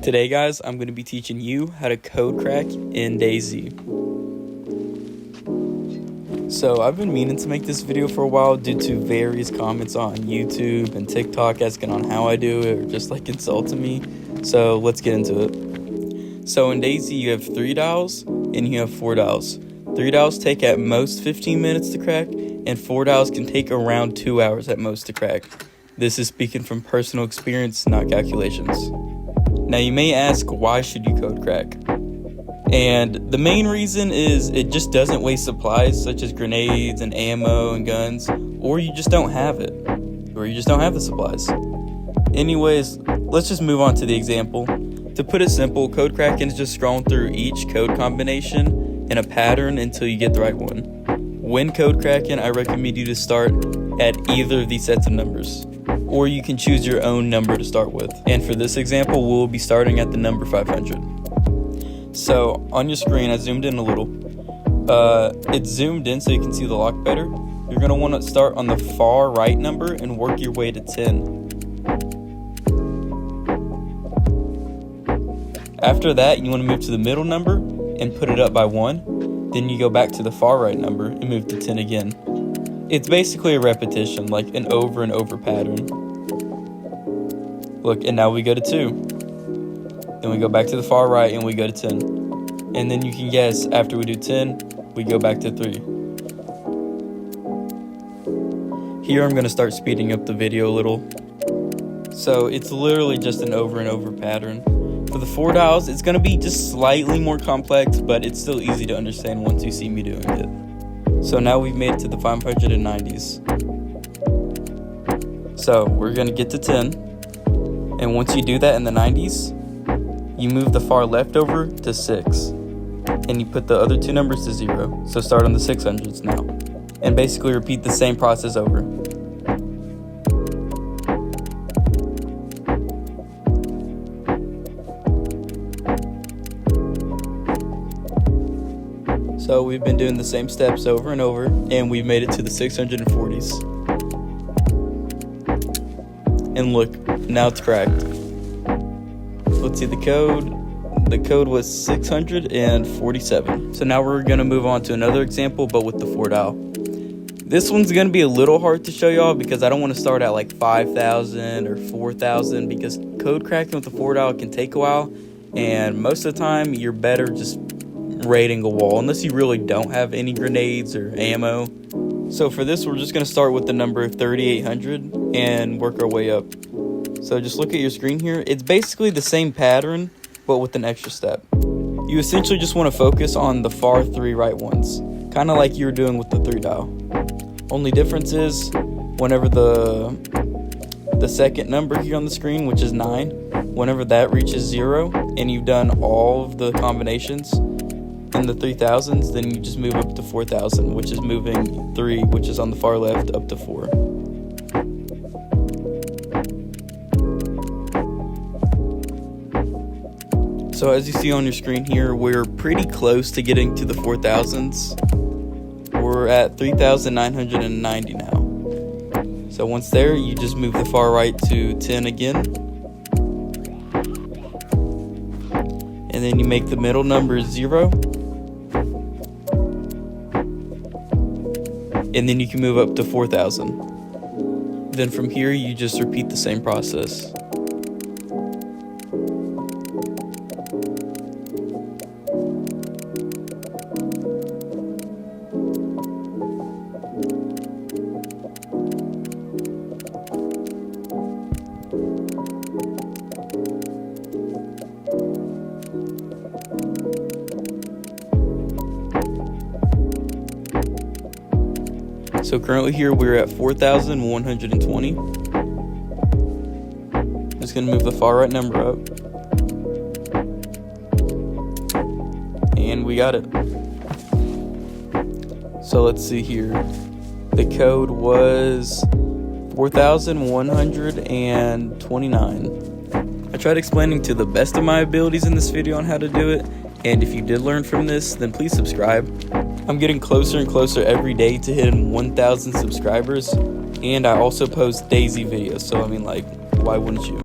Today guys, I'm going to be teaching you how to code crack in DayZ. So I've been meaning to make this video for a while due to various comments on YouTube and TikTok asking on how I do it or just like insulting me. So let's get into it. So in DayZ you have 3 dials and you have 4 dials. 3 dials take at most 15 minutes to crack and 4 dials can take around 2 hours at most to crack. This is speaking from personal experience, not calculations. Now you may ask, why should you code crack? And the main reason is it just doesn't waste supplies such as grenades and ammo and guns, or you just don't have it, or you just don't have the supplies. Anyways, let's just move on to the example. To put it simple, code cracking is just scrolling through each code combination in a pattern until you get the right one. When code cracking, I recommend you to start at either of these sets of numbers, or you can choose your own number to start with. And for this example, we'll be starting at the number 500. So on your screen, I zoomed in a little. It's zoomed in so you can see the lock better. You're gonna wanna start on the far right number and work your way to 10. After that, you wanna move to the middle number and put it up by 1. Then you go back to the far right number and move to 10 again. It's basically a repetition, like an over and over pattern. Look, and now we go to 2. Then we go back to the far right and we go to 10. And then you can guess, after we do 10, we go back to 3. Here I'm gonna start speeding up the video a little. So it's literally just an over and over pattern. For the 4 dials, it's gonna be just slightly more complex, but it's still easy to understand once you see me doing it. So now we've made it to the 590s. So we're gonna get to 10. And once you do that in the 90s, you move the far left over to 6. And you put the other 2 numbers to 0. So start on the 600s now. And basically repeat the same process over. So we've been doing the same steps over and over, and we've made it to the 640s. And look, now it's cracked. Let's see the code. The code was 647. So now we're gonna move on to another example, but with the 4 dial. This one's gonna be a little hard to show y'all because I don't wanna start at like 5,000 or 4,000 because code cracking with the 4 dial can take a while, and most of the time you're better just raiding a wall unless you really don't have any grenades or ammo. So for this, we're just going to start with the number 3800 and work our way up. So just look at your screen here. It's basically the same pattern but with an extra step. You essentially just want to focus on the far 3 right ones, kind of like you were doing with the 3 dial. Only difference is whenever the second number here on the screen, which is 9, whenever that reaches 0 and you've done all of the combinations in the 3000s, then you just move up to 4000, which is moving 3, which is on the far left, up to 4. So as you see on your screen here, we're pretty close to getting to the 4000s. We're at 3990 now. So once there, you just move the far right to 10 again. And then you make the middle number 0. And then you can move up to 4000. Then from here, you just repeat the same process. So currently here we're at 4,120. Just gonna move the far right number up. And we got it. So let's see here. The code was 4,129. I tried explaining to the best of my abilities in this video on how to do it. And if you did learn from this, then please subscribe. I'm getting closer and closer every day to hitting 1,000 subscribers, and I also post DayZ videos, so I mean, like, why wouldn't you?